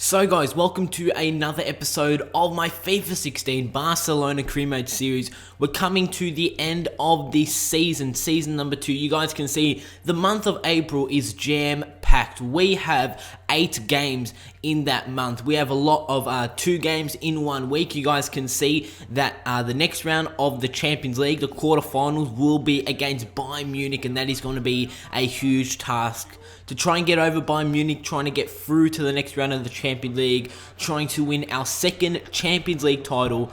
So guys, welcome to another episode of my FIFA 16 Barcelona career mode series. We're coming to the end of this season number 2. You guys can see the month of April is jam-packed. We have 8 games in that month. We have a lot of 2 games in 1 week. You guys can see that the next round of the Champions League, the quarterfinals, will be against Bayern Munich, and that is going to be a huge task. To try and get over Bayern Munich, trying to get through to the next round of the Champions League, trying to win our second Champions League title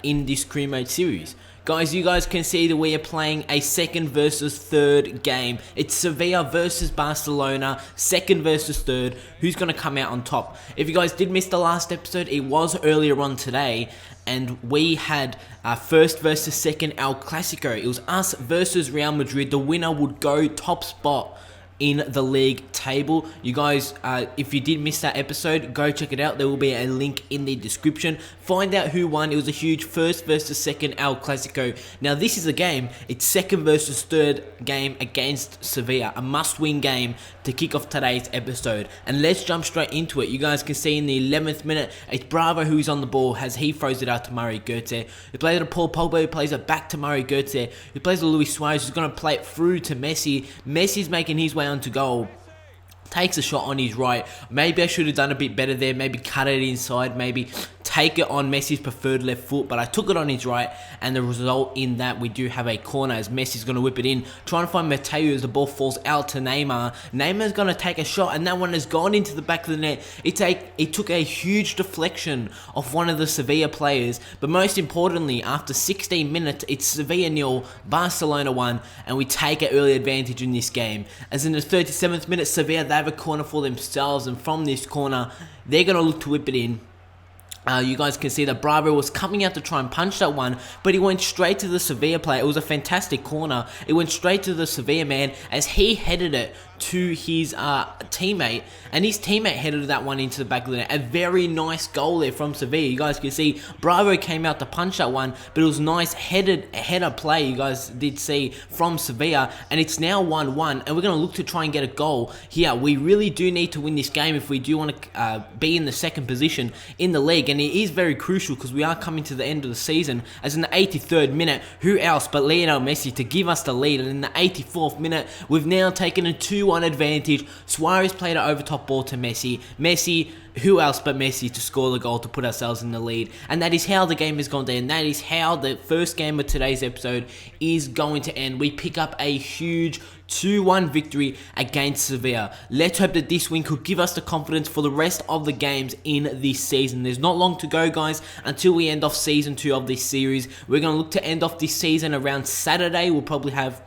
in this career mode series. Guys, you guys can see that we are playing a second versus third game. It's Sevilla versus Barcelona, second versus third. Who's going to come out on top? If you guys did miss the last episode, it was earlier on today, and we had first versus second El Clasico. It was us versus Real Madrid. The winner would go top spot in the league table. You guys, if you did miss that episode, go check it out. There will be a link in the description. Find out who won. It was a huge first versus second El Clasico. Now this is a game, it's second versus third game against Sevilla, a must-win game to kick off today's episode. And let's jump straight into it. You guys can see in the 11th minute, it's Bravo who's on the ball as he throws it out to Mario Götze. He plays it to Paul Pogba, who plays it back to Mario Götze. He plays it to Luis Suarez, who's going to play it through to Messi. Messi's making his way onto goal. Takes a shot on his right. Maybe I should have done a bit better there. Maybe cut it inside. Maybe take it on Messi's preferred left foot. But I took it on his right. And the result in that, we do have a corner as Messi's going to whip it in. Trying to find Mateo as the ball falls out to Neymar. Neymar's going to take a shot. And that one has gone into the back of the net. It took a huge deflection of one of the Sevilla players. But most importantly, after 16 minutes, it's Sevilla 0, Barcelona 1. And we take an early advantage in this game. As in the 37th minute, Sevilla, they have a corner for themselves, and from this corner they're going to look to whip it in. You guys can see that Bravo was coming out to try and punch that one, but he went straight to the Sevilla player. It was a fantastic corner. It went straight to the Sevilla man as he headed it to his teammate, and his teammate headed that one into the back of the net. A very nice goal there from Sevilla. You guys can see Bravo came out to punch that one, but it was nice header play, you guys did see, from Sevilla, and it's now 1-1, and we're going to look to try and get a goal here. We really do need to win this game if we do want to be in the second position in the league, and it is very crucial because we are coming to the end of the season. As in the 83rd minute, who else but Lionel Messi to give us the lead, and in the 84th minute, we've now taken a 2-1 advantage. Suarez played an over top ball to Messi. Messi, who else but Messi to score the goal to put ourselves in the lead. And that is how the game has gone down. That is how the first game of today's episode is going to end. We pick up a huge 2-1 victory against Sevilla. Let's hope that this win could give us the confidence for the rest of the games in this season. There's not long to go, guys, until we end off season 2 of this series. We're going to look to end off this season around Saturday. We'll probably have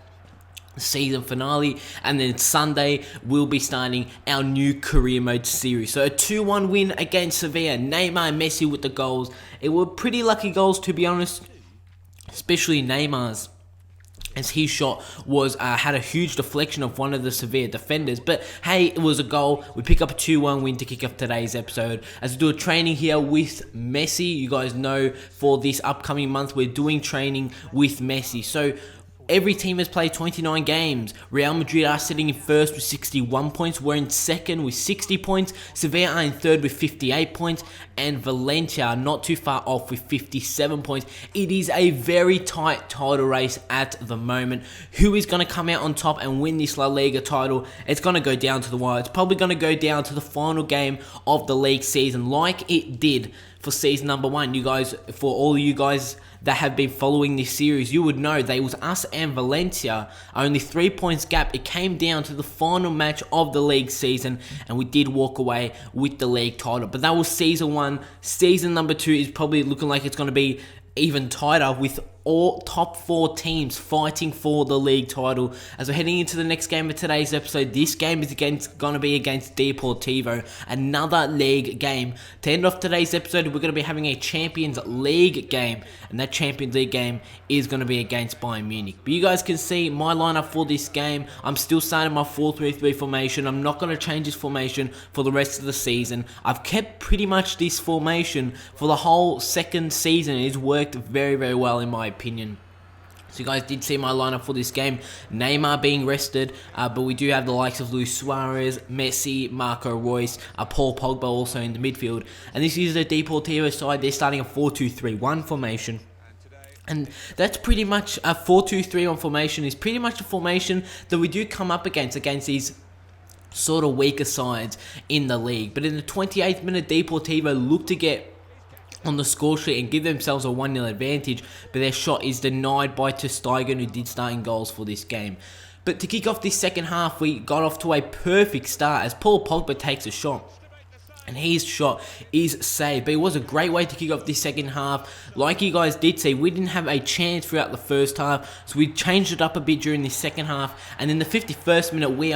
season finale, and then Sunday we'll be starting our new career mode series. So a 2-1 win against Sevilla. Neymar and Messi with the goals. It were pretty lucky goals, to be honest, especially Neymar's, as his shot was had a huge deflection of one of the Sevilla defenders. But hey, it was a goal. We pick up a 2-1 win to kick off today's episode. As we do a training here with Messi, you guys know for this upcoming month we're doing training with Messi. So every team has played 29 games. Real Madrid are sitting in first with 61 points. We're in second with 60 points. Sevilla are in third with 58 points. And Valencia are not too far off with 57 points. It is a very tight title race at the moment. Who is going to come out on top and win this La Liga title? It's going to go down to the wire. It's probably going to go down to the final game of the league season, like it did for season number 1. You guys, for all of you guys that have been following this series, you would know that it was us and Valencia, only 3 points gap. It came down to the final match of the league season, and we did walk away with the league title. But that was season 1. Season number 2 is probably looking like it's going to be even tighter, with all top 4 teams fighting for the league title. As we're heading into the next game of today's episode, this game is going to be against Deportivo, another league game. To end off today's episode, we're going to be having a Champions League game, and that Champions League game is going to be against Bayern Munich. But you guys can see my lineup for this game. I'm still starting my 4-3-3 formation. I'm not going to change this formation for the rest of the season. I've kept pretty much this formation for the whole second season. It's worked very, very well in my opinion. So you guys did see my lineup for this game. Neymar being rested, but we do have the likes of Luis Suarez, Messi, Marco Reus, Paul Pogba also in the midfield. And this is the Deportivo side. They're starting a 4-2-3-1 formation. And that's pretty much a 4-2-3-1 formation is pretty much the formation that we do come up against these sort of weaker sides in the league. But in the 28th minute, Deportivo looked to get on the score sheet and give themselves a 1-0 advantage, but their shot is denied by ter Stegen, who did start in goals for this game. But to kick off this second half, we got off to a perfect start as Paul Pogba takes a shot. And his shot is saved. But it was a great way to kick off this second half. Like you guys did see, we didn't have a chance throughout the first half. So we changed it up a bit during the second half. And in the 51st minute, we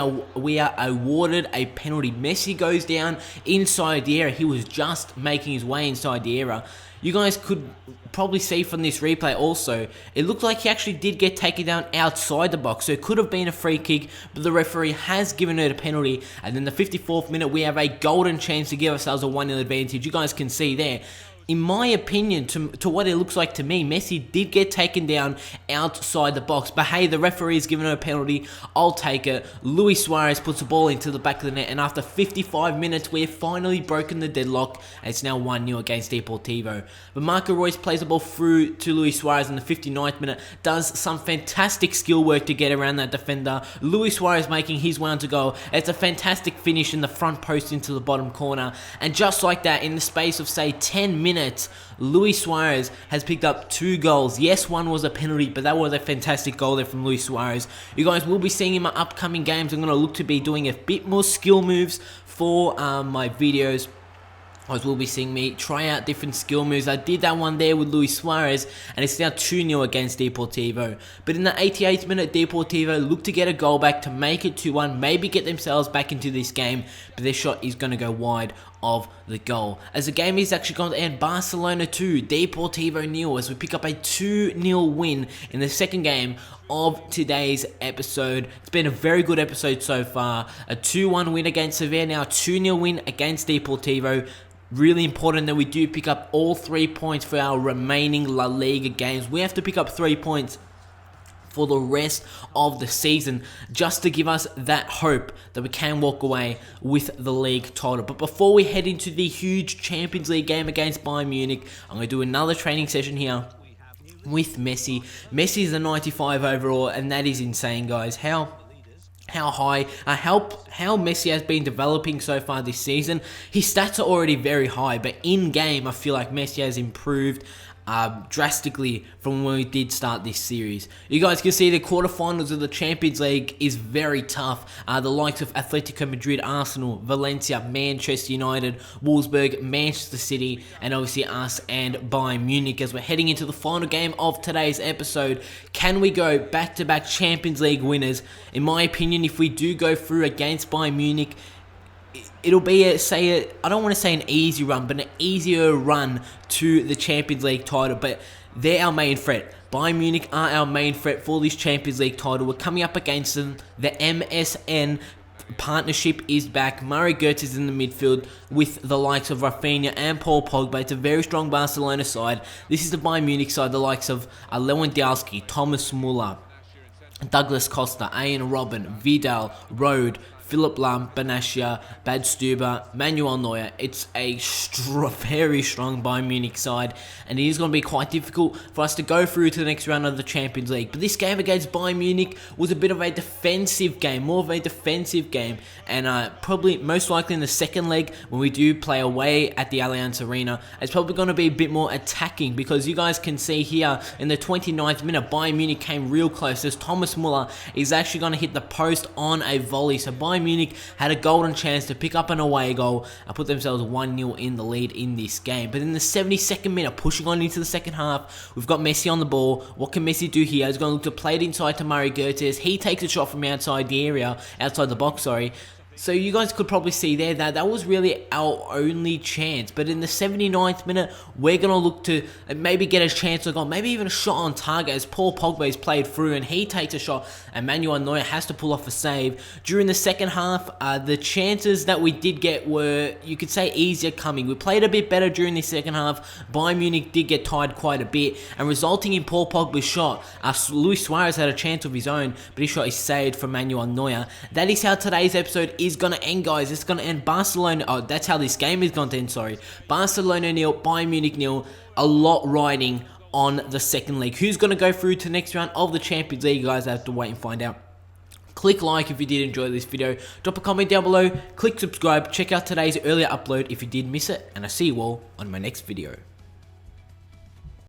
are awarded a penalty. Messi goes down inside the area. He was just making his way inside the area. You guys could probably see from this replay also, it looked like he actually did get taken down outside the box, so it could have been a free kick, but the referee has given it a penalty. And then the 54th minute, we have a golden chance to give ourselves a 1-0 advantage. You guys can see there. In my opinion, to what it looks like to me, Messi did get taken down outside the box. But hey, the referee has given him a penalty. I'll take it. Luis Suarez puts the ball into the back of the net. And after 55 minutes, we've finally broken the deadlock. And it's now 1-0 against Deportivo. But Marco Reus plays the ball through to Luis Suarez in the 59th minute. Does some fantastic skill work to get around that defender. Luis Suarez making his way on to goal. It's a fantastic finish in the front post into the bottom corner. And just like that, in the space of, say, 10 minutes, Luis Suarez has picked up 2 goals. Yes, one was a penalty, but that was a fantastic goal there from Luis Suarez. You guys will be seeing in my upcoming games, I'm going to look to be doing a bit more skill moves for my videos. You guys will be seeing me try out different skill moves. I did that one there with Luis Suarez, and it's now 2-0 against Deportivo. But in the 88th minute, Deportivo looked to get a goal back to make it 2-1, maybe get themselves back into this game, but their shot is going to go wide of the goal. As the game is actually going to end, Barcelona 2, Deportivo 0, as we pick up a 2-0 win in the second game of today's episode. It's been a very good episode so far. A 2-1 win against Sevilla, now a 2-0 win against Deportivo. Really important that we do pick up all 3 points for our remaining La Liga games. We have to pick up 3 points for the rest of the season, just to give us that hope that we can walk away with the league title. But before we head into the huge Champions League game against Bayern Munich, I'm going to do another training session here with Messi. Messi is a 95 overall, and that is insane, guys. How high, how Messi has been developing so far this season. His stats are already very high, but in game, I feel like Messi has improved drastically from when we did start this series. You guys can see the quarterfinals of the Champions League is very tough. The likes of Atletico Madrid, Arsenal, Valencia, Manchester United, Wolfsburg, Manchester City, and obviously us and Bayern Munich as we're heading into the final game of today's episode. Can we go back-to-back Champions League winners? In my opinion, if we do go through against Bayern Munich, it'll be I don't want to say an easy run, but an easier run to the Champions League title. But they're our main threat. Bayern Munich are our main threat for this Champions League title. We're coming up against them. The MSN partnership is back. Mario Götze is in the midfield with the likes of Rafinha and Paul Pogba. It's a very strong Barcelona side. This is the Bayern Munich side, the likes of Lewandowski, Thomas Muller, Douglas Costa, Ian Robben, Vidal, Rode, Philipp Lahm, Benatia, Badstuber, Manuel Neuer. It's a very strong Bayern Munich side, and it is going to be quite difficult for us to go through to the next round of the Champions League. But this game against Bayern Munich was a bit of a defensive game, more of a defensive game, and probably most likely in the second leg when we do play away at the Allianz Arena, it's probably going to be a bit more attacking, because you guys can see here in the 29th minute, Bayern Munich came real close as Thomas Muller is actually going to hit the post on a volley. So Bayern Munich had a golden chance to pick up an away goal and put themselves 1-0 in the lead in this game. But in the 72nd minute, pushing on into the second half, we've got Messi on the ball. What can Messi do here? He's going to look to play it inside to Mario Götze. He takes a shot from outside the area, outside the box, sorry. So you guys could probably see there that that was really our only chance. But in the 79th minute, we're going to look to maybe get a chance to goal, maybe even a shot on target as Paul Pogba is played through and he takes a shot and Manuel Neuer has to pull off a save. During the second half, the chances that we did get were, you could say, easier coming. We played a bit better during the second half. Bayern Munich did get tired quite a bit and resulting in Paul Pogba's shot. Luis Suarez had a chance of his own, but his shot is saved from Manuel Neuer. That is how today's episode is going to end, guys. It's going to end Barcelona. Oh, that's how this game is going to end, sorry. Barcelona 0, Bayern Munich 0. A lot riding on the second leg. Who's going to go through to the next round of the Champions League, guys? I have to wait and find out. Click like if you did enjoy this video. Drop a comment down below. Click subscribe. Check out today's earlier upload if you did miss it. And I'll see you all on my next video.